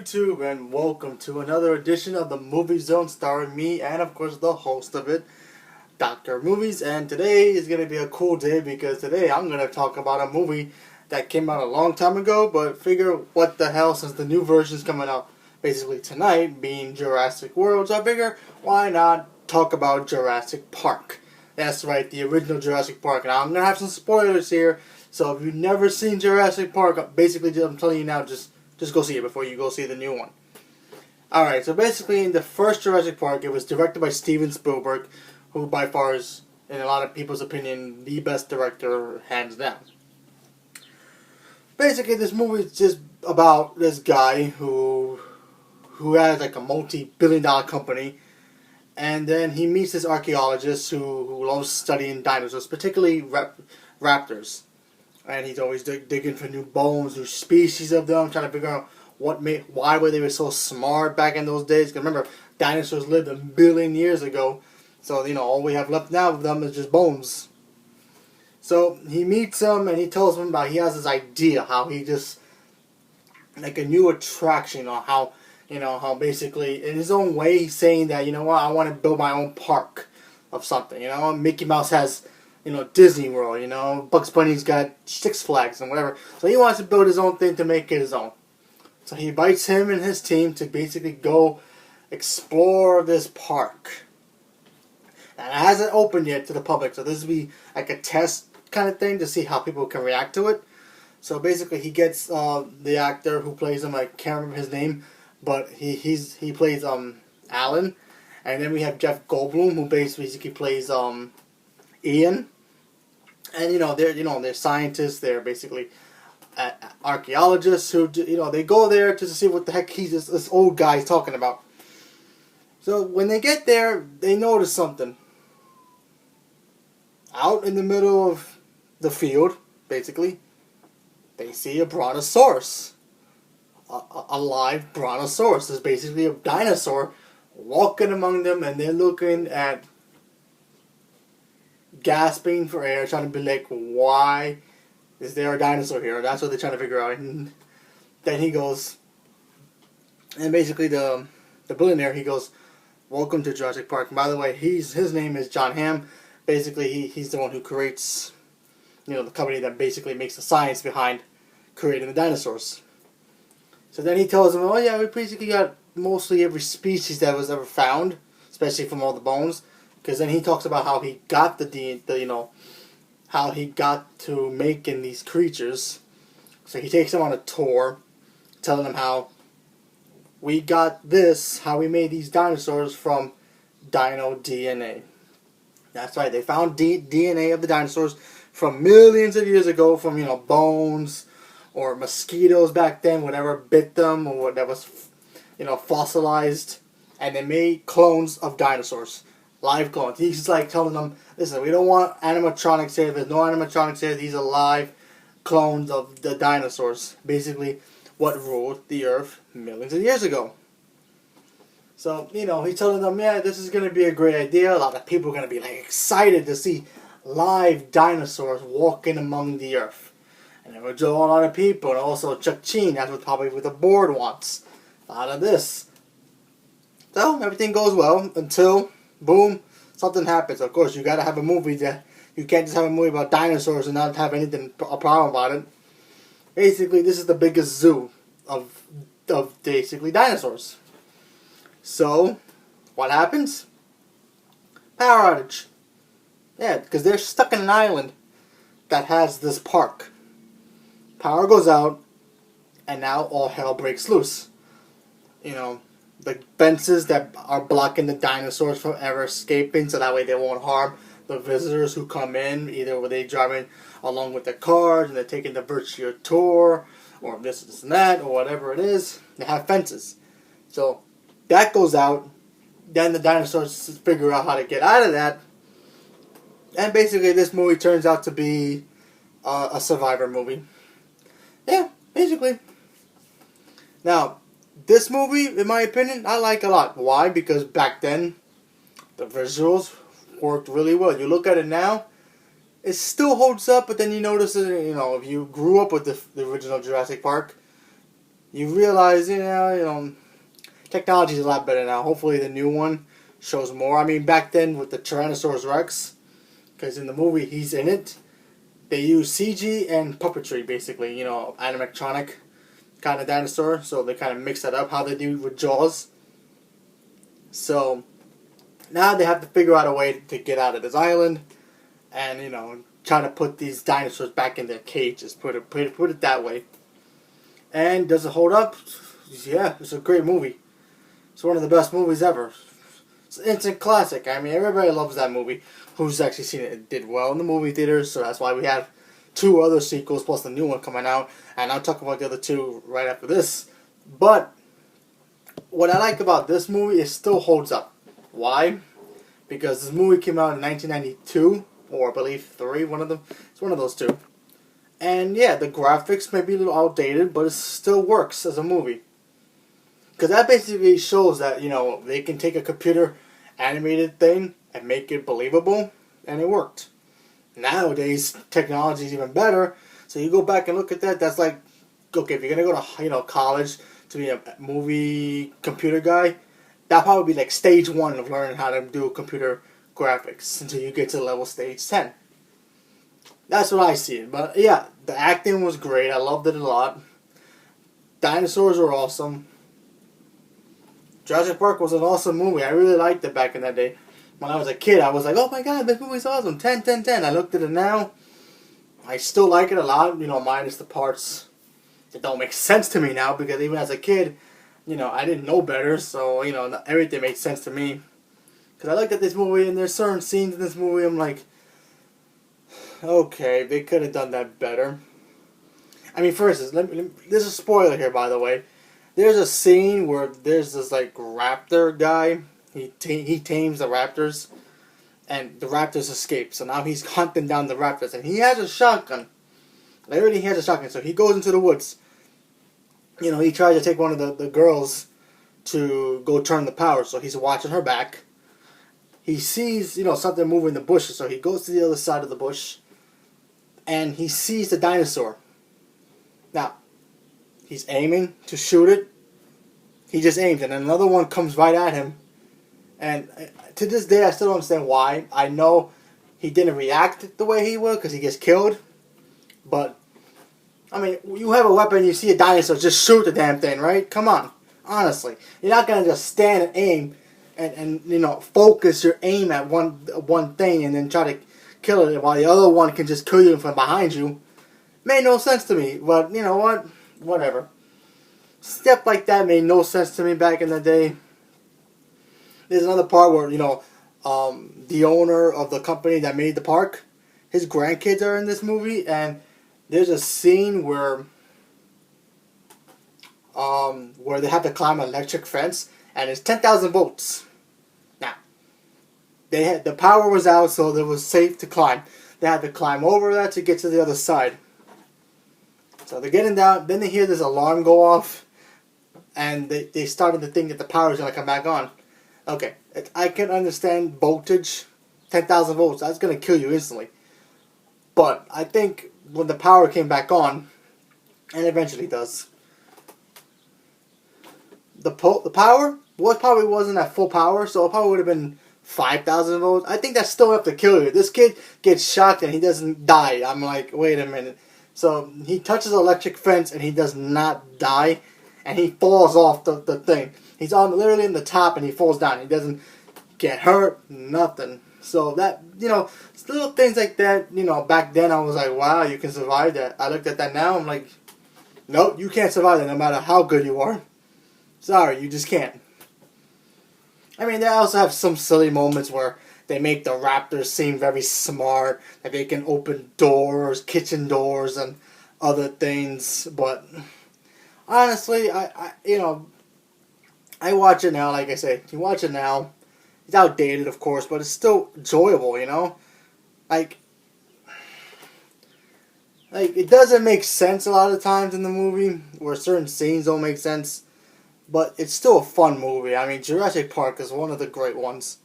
YouTube, and welcome to another edition of the Movie Zone starring me and of course the host of it, Dr. Movies. And today is going to be a cool day because today I'm going to talk about a movie that came out a long time ago, but figure what the hell, since the new version is coming out basically tonight, being Jurassic World, so I figure why not talk about Jurassic Park. That's right, the original Jurassic Park. Now I'm going to have some spoilers here, so if you've never seen Jurassic Park, basically I'm telling you now, just go see it before you go see the new one. Alright, so basically in the first Jurassic Park, it was directed by Steven Spielberg, who by far is, in a lot of people's opinion, the best director, hands down. Basically, this movie is just about this guy who has like a multi-billion-dollar company, and then he meets this archaeologist who loves studying dinosaurs, particularly raptors. And he's always digging for new bones, new species of them, trying to figure out why were they so smart back in those days. Because remember, dinosaurs lived a billion years ago, so all we have left now of them is just bones. So he meets him and he tells him about he has this idea how he just like a new attraction, or how how basically in his own way he's saying that I want to build my own park of something. Mickey Mouse has Disney World, Bugs Bunny's got Six Flags and whatever. So he wants to build his own thing to make it his own. So he invites him and his team to basically go explore this park. And it hasn't opened yet to the public, so this will be like a test kind of thing to see how people can react to it. So basically he gets the actor who plays him, I can't remember his name, but he plays Alan. And then we have Jeff Goldblum, who basically plays Ian. And they're scientists, they're basically archaeologists who they go there just to see what the heck this old guy's talking about. So when they get there, they notice something. Out in the middle of the field, basically, they see a brontosaurus. A live brontosaurus. It's basically a dinosaur walking among them, and they're looking at, gasping for air, trying to be like, why is there a dinosaur here? That's what they're trying to figure out. And then he goes, and basically the billionaire, he goes, welcome to Jurassic Park. And by the way, his name is John Hamm. Basically, he's the one who creates, the company that basically makes the science behind creating the dinosaurs. So then he tells them, oh yeah, we basically got mostly every species that was ever found, especially from all the bones. Because then he talks about how he got how he got to making these creatures. So he takes them on a tour, telling them how we got this, how we made these dinosaurs from dino DNA. That's right, they found DNA of the dinosaurs from millions of years ago, from bones or mosquitoes back then, whatever bit them or whatever was fossilized, and they made clones of dinosaurs. Live clones. He's just like telling them, listen, we don't want animatronics here. There's no animatronics here. These are live clones of the dinosaurs. Basically, what ruled the earth millions of years ago. So, he's telling them, yeah, this is going to be a great idea. A lot of people are going to be like excited to see live dinosaurs walking among the earth. And it will draw a lot of people. And also Chuck Chin, that's what the board wants. A lot of this. So, everything goes well until, boom, something happens. Of course, you gotta have a movie that you can't just have a movie about dinosaurs and not have anything a problem about it. Basically, this is the biggest zoo of basically dinosaurs. So, what happens? Power outage. Yeah, because they're stuck in an island that has this park. Power goes out, and now all hell breaks loose. The fences that are blocking the dinosaurs from ever escaping, so that way they won't harm the visitors who come in, either were they driving along with their cars and they're taking the virtual tour, or this and that, or whatever it is. They have fences. So that goes out. Then the dinosaurs figure out how to get out of that. And basically this movie turns out to be a survivor movie. Yeah, basically. Now, this movie, in my opinion, I like a lot. Why? Because back then, the visuals worked really well. You look at it now, it still holds up, but then you notice that, if you grew up with the original Jurassic Park, you realize, technology is a lot better now. Hopefully the new one shows more. I mean, back then with the Tyrannosaurus Rex, because in the movie he's in it, they use CG and puppetry, basically, animatronic kind of dinosaur. So they kind of mix that up, how they do with Jaws. So now they have to figure out a way to get out of this island and, try to put these dinosaurs back in their cages, put it that way. And does it hold up? Yeah, it's a great movie. It's one of the best movies ever. It's an instant classic. I mean, everybody loves that movie. Who's actually seen it? It did well in the movie theaters, so that's why we have 2 other sequels plus the new one coming out. And I'll talk about the other 2 right after this. But what I like about this movie, it still holds up. Why? Because this movie came out in 1992, or I believe 3, one of them. It's one of those 2. And yeah, the graphics may be a little outdated, but it still works as a movie. Because that basically shows that, they can take a computer animated thing and make it believable, and it worked. Nowadays, technology is even better, so you go back and look at that, that's like, okay, if you're going to go to, college to be a movie computer guy, that'll probably be like stage 1 of learning how to do computer graphics until you get to level stage 10. That's what I see it. But yeah, the acting was great. I loved it a lot. Dinosaurs were awesome. Jurassic Park was an awesome movie. I really liked it back in that day. When I was a kid, I was like, oh my god, this movie's awesome. 10, 10, 10. I looked at it now. I still like it a lot, minus the parts that don't make sense to me now. Because even as a kid, I didn't know better. So, everything makes sense to me. Because I looked at this movie and there's certain scenes in this movie I'm like, okay, they could have done that better. I mean, for instance, there's a spoiler here, by the way. There's a scene where there's this, raptor guy. He tames the raptors, and the raptors escape. So now he's hunting down the raptors, and he has a shotgun. Already he has a shotgun, so he goes into the woods. He tries to take one of the girls to go turn the power, so he's watching her back. He sees, something moving in the bushes, so he goes to the other side of the bush, and he sees the dinosaur. Now, he's aiming to shoot it. He just aims, and another one comes right at him. And to this day, I still don't understand why. I know he didn't react the way he would because he gets killed. But, I mean, you have a weapon, you see a dinosaur, just shoot the damn thing, right? Come on. Honestly. You're not going to just stand and aim and focus your aim at one thing and then try to kill it while the other one can just kill you from behind you. Made no sense to me. But, you know what? Whatever. Stuff like that made no sense to me back in the day. There's another part where, the owner of the company that made the park, his grandkids are in this movie, and there's a scene where they have to climb an electric fence, and it's 10,000 volts. Now, the power was out, so it was safe to climb. They had to climb over that to get to the other side. So they're getting down, then they hear this alarm go off, and they started to think that the power is going to come back on. Okay, I can understand voltage, 10,000 volts, that's going to kill you instantly. But I think when the power came back on, and eventually does, the power probably wasn't at full power, so it probably would have been 5,000 volts. I think that's still enough to kill you. This kid gets shocked and he doesn't die. I'm like, wait a minute. So he touches the electric fence and he does not die, and he falls off the thing. He's literally in the top and he falls down. He doesn't get hurt, nothing. So that, little things like that, back then I was like, wow, you can survive that. I looked at that now, I'm like, nope, you can't survive that no matter how good you are. Sorry, you just can't. I mean, they also have some silly moments where they make the raptors seem very smart, that they can open doors, kitchen doors, and other things. But honestly, I watch it now. Like I say, you watch it now. It's outdated, of course, but it's still enjoyable. Like it doesn't make sense a lot of times in the movie, where certain scenes don't make sense. But it's still a fun movie. I mean, Jurassic Park is one of the great ones.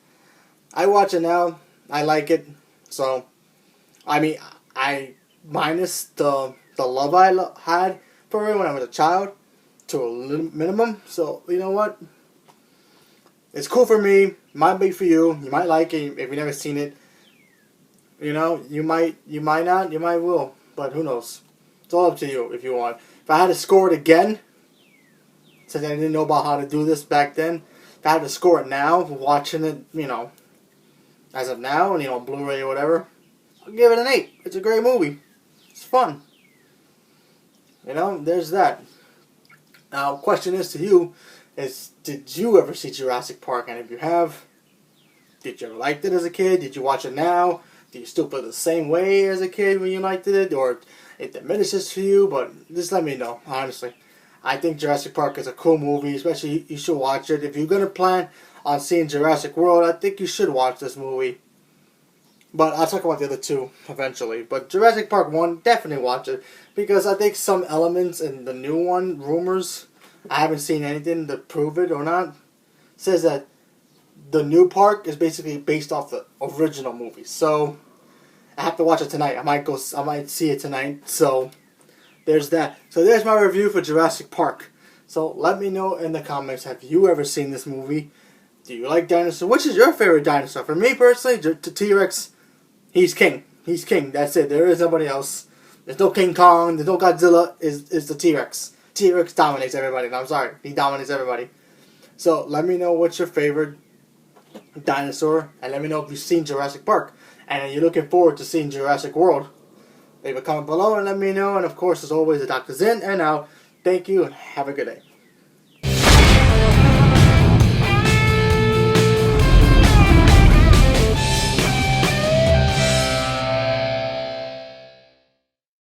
I watch it now. I like it. So, I mean, I minus the love I had for it when I was a child. to a little minimum. So you know what? It's cool for me. Might be for you. You might like it if you've never seen it. You know, you might not, you might will, but who knows? It's all up to you if you want. If I had to score it again, since I didn't know about how to do this back then, if I had to score it now, watching it, you know, as of now, and you know, Blu-ray or whatever, I'll give it an 8. It's a great movie. It's fun. You know, there's that. Now, question is to you, is did you ever see Jurassic Park? And if you have, did you ever like it as a kid? Did you watch it now? Do you still feel the same way as a kid when you liked it? Or it diminishes to you? But just let me know, honestly. I think Jurassic Park is a cool movie, especially you should watch it. If you're going to plan on seeing Jurassic World, I think you should watch this movie. But I'll talk about the other two eventually. But Jurassic Park 1, definitely watch it. Because I think some elements in the new one, rumors, I haven't seen anything to prove it or not, says that the new park is basically based off the original movie. So I have to watch it tonight. I might see it tonight. So there's that. So there's my review for Jurassic Park. So let me know in the comments, have you ever seen this movie? Do you like dinosaurs? Which is your favorite dinosaur? For me personally, the T-Rex, he's king. He's king. That's it. There is nobody else. There's no King Kong. There's no Godzilla. Is the T-Rex. T-Rex dominates everybody. I'm sorry. He dominates everybody. So let me know what's your favorite dinosaur. And let me know if you've seen Jurassic Park. And you're looking forward to seeing Jurassic World. Leave a comment below and let me know. And of course, as always, the Doctor's in and out. Thank you and have a good day.